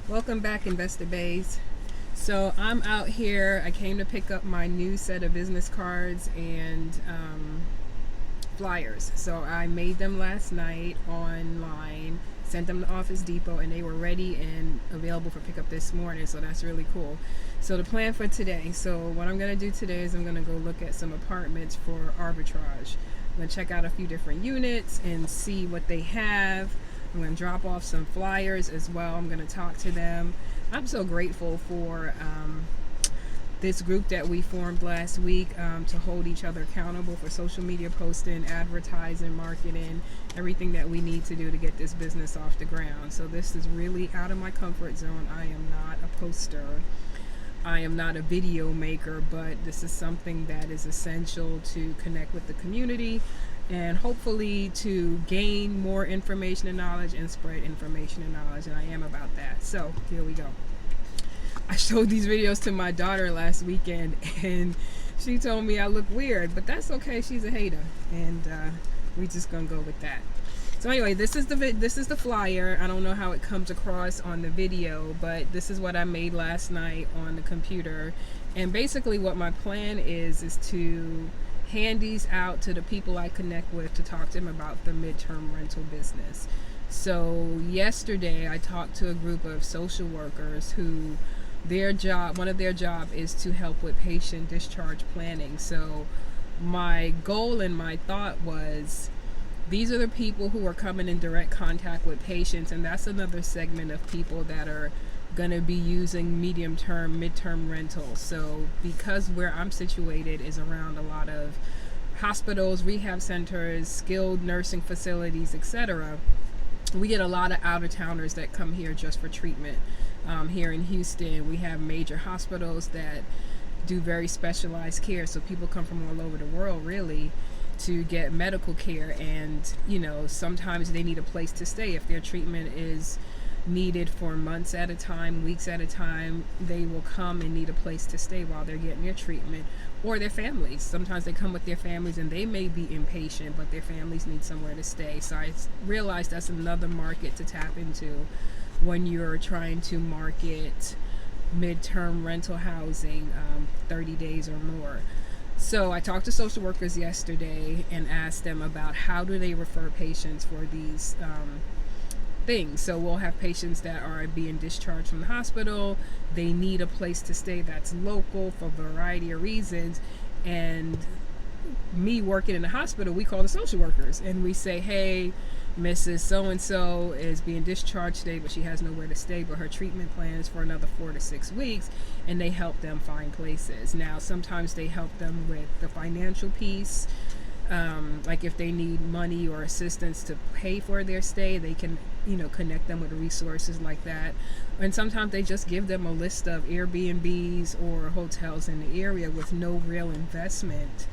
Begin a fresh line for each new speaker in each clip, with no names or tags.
Welcome back, Investor Bays. So I'm out here. I came to pick up my new set of business cards and flyers. So I made them last night online, sent them to Office Depot, and they were ready and available for pickup this morning. So that's really cool. So the plan for today. So what I'm going to do today is I'm going to go look at some apartments for arbitrage. I'm going to check out a few different units and see what they have. I'm going to drop off some flyers as well. I'm going to talk to them. I'm so grateful for this group that we formed last week to hold each other accountable for social media posting, advertising, marketing, everything that we need to do to get this business off the ground. So this is really out of my comfort zone. I am not a poster. I am not a video maker, but this is something that is essential to connect with the community and hopefully to gain more information and knowledge and spread information and knowledge, and I am about that. So here we go. I showed these videos to my daughter last weekend and she told me I look weird, but that's okay. She's a hater, and we just gonna go with that. So anyway, this is the flyer. I don't know how it comes across on the video, but this is what I made last night on the computer. And basically what my plan is to hand these out to the people I connect with to talk to them about the midterm rental business. So yesterday I talked to a group of social workers who one of their job is to help with patient discharge planning. So my goal and my thought was, these are the people who are coming in direct contact with patients, and that's another segment of people that are going to be using medium-term, mid-term rentals. So because where I'm situated is around a lot of hospitals, rehab centers, skilled nursing facilities, etc., we get a lot of out-of-towners that come here just for treatment. Here in Houston, we have major hospitals that do very specialized care, so people come from all over the world really to get medical care, and sometimes they need a place to stay. If their treatment is needed for months at a time, weeks at a time, they will come and need a place to stay while they're getting their treatment, or their families. Sometimes they come with their families and they may be inpatient, but their families need somewhere to stay. So I realized that's another market to tap into when you're trying to market midterm rental housing, 30 days or more. So I talked to social workers yesterday and asked them about how do they refer patients for these things. So we'll have patients that are being discharged from the hospital. They need a place to stay that's local for a variety of reasons. And me working in the hospital, we call the social workers and we say, hey, Mrs. So-and-so is being discharged today, but she has nowhere to stay, but her treatment plan is for another 4 to 6 weeks, and they help them find places. Now, sometimes they help them with the financial piece, like if they need money or assistance to pay for their stay, they can, connect them with resources like that. And sometimes they just give them a list of Airbnbs or hotels in the area with no real investment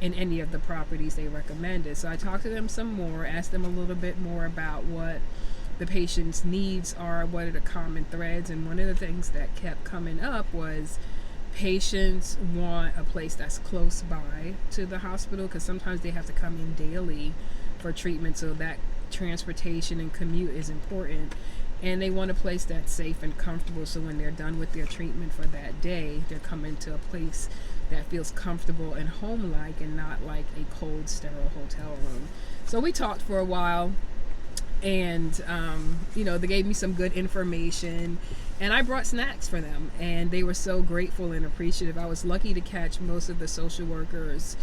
in any of the properties they recommended. So I talked to them some more, asked them a little bit more about what the patient's needs are, what are the common threads, and one of the things that kept coming up was patients want a place that's close by to the hospital, because sometimes they have to come in daily for treatment, so that transportation and commute is important. And they want a place that's safe and comfortable, so when they're done with their treatment for that day, they're coming to a place that feels comfortable and home-like and not like a cold, sterile hotel room. So we talked for a while, and they gave me some good information, and I brought snacks for them, and they were so grateful and appreciative. I was lucky to catch most of the social workers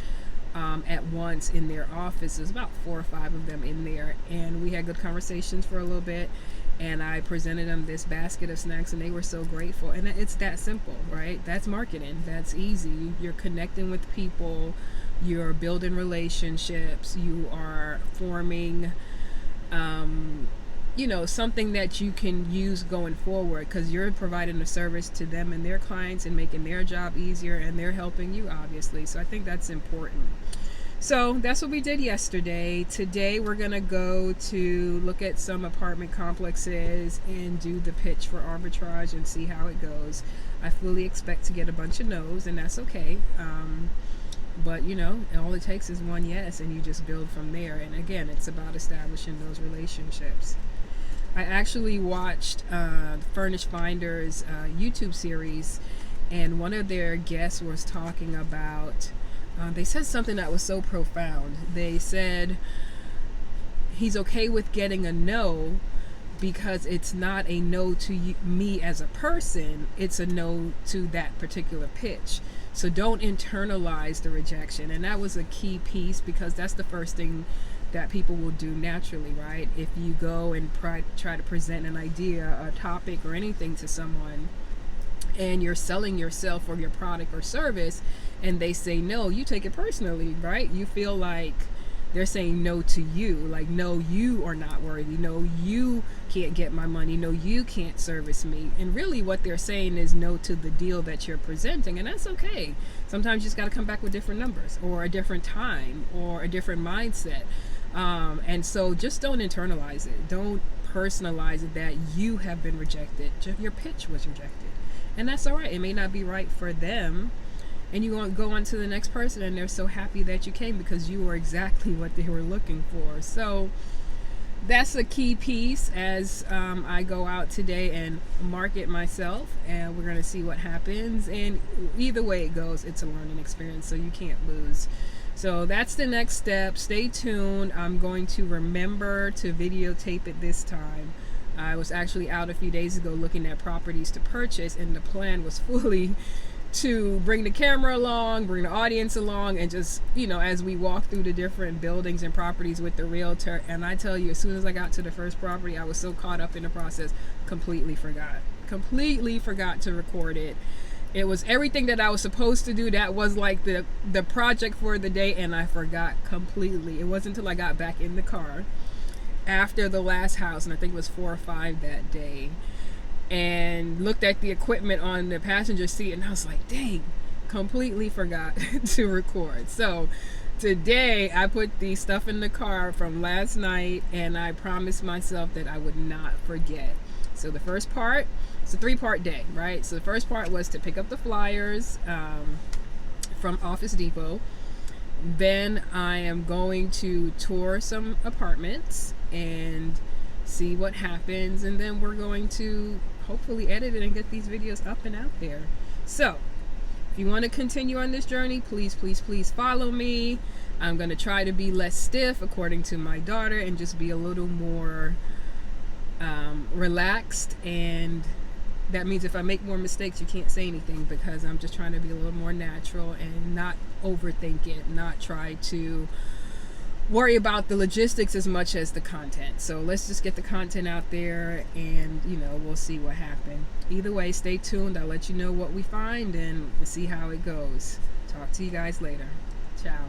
at once in their office. There's about 4 or 5 of them in there, and we had good conversations for a little bit, and I presented them this basket of snacks, and they were so grateful. And it's that simple, right? That's marketing. That's easy. You're connecting with people, you're building relationships, you are forming something that you can use going forward, because you're providing a service to them and their clients and making their job easier, and they're helping you, obviously. So I think that's important. So that's what we did yesterday. Today we're going to go to look at some apartment complexes and do the pitch for arbitrage and see how it goes. I fully expect to get a bunch of no's, and that's okay. But all it takes is one yes, and you just build from there. And again, it's about establishing those relationships. I actually watched Furnish Finders YouTube series, and one of their guests was talking about, they said something that was so profound. They said he's okay with getting a no because it's not a no to me as a person, it's a no to that particular pitch. So don't internalize the rejection. And that was a key piece, because that's the first thing that people will do naturally, right? If you go and try to present an idea, a topic, or anything to someone, and you're selling yourself or your product or service, and they say no, you take it personally, right? You feel like they're saying no to you, like, no, you are not worthy, no, you can't get my money, no, you can't service me. And really what they're saying is no to the deal that you're presenting, and that's okay. Sometimes you just got to come back with different numbers, or a different time, or a different mindset. And so just don't internalize it. Don't personalize it that you have been rejected. Your pitch was rejected, and that's all right. It may not be right for them, and you won't go on to the next person, and they're so happy that you came because you were exactly what they were looking for. So that's a key piece as I go out today and market myself, and we're going to see what happens. And either way it goes, it's a learning experience, so you can't lose. So that's the next step. Stay tuned. I'm going to remember to videotape it this time. I was actually out a few days ago looking at properties to purchase, and the plan was fully to bring the camera along, bring the audience along, and just, as we walk through the different buildings and properties with the realtor. And I tell you, as soon as I got to the first property, I was so caught up in the process, completely forgot to record it. It was everything that I was supposed to do. That was like the project for the day, and I forgot completely. It wasn't until I got back in the car after the last house, and I think it was 4 or 5 that day, and looked at the equipment on the passenger seat, and I was like, dang, completely forgot to record. So today I put the stuff in the car from last night, and I promised myself that I would not forget. So the first part, it's a 3-part day, right? So the first part was to pick up the flyers from Office Depot. Then I am going to tour some apartments and see what happens, and then we're going to hopefully edit it and get these videos up and out there. So if you want to continue on this journey, please follow me. I'm going to try to be less stiff, according to my daughter, and just be a little more relaxed. And that means if I make more mistakes, you can't say anything, because I'm just trying to be a little more natural and not overthink it, not try to worry about the logistics as much as the content. So let's just get the content out there, and we'll see what happens. Either way, stay tuned. I'll let you know what we find, and we'll see how it goes. Talk to you guys later. Ciao.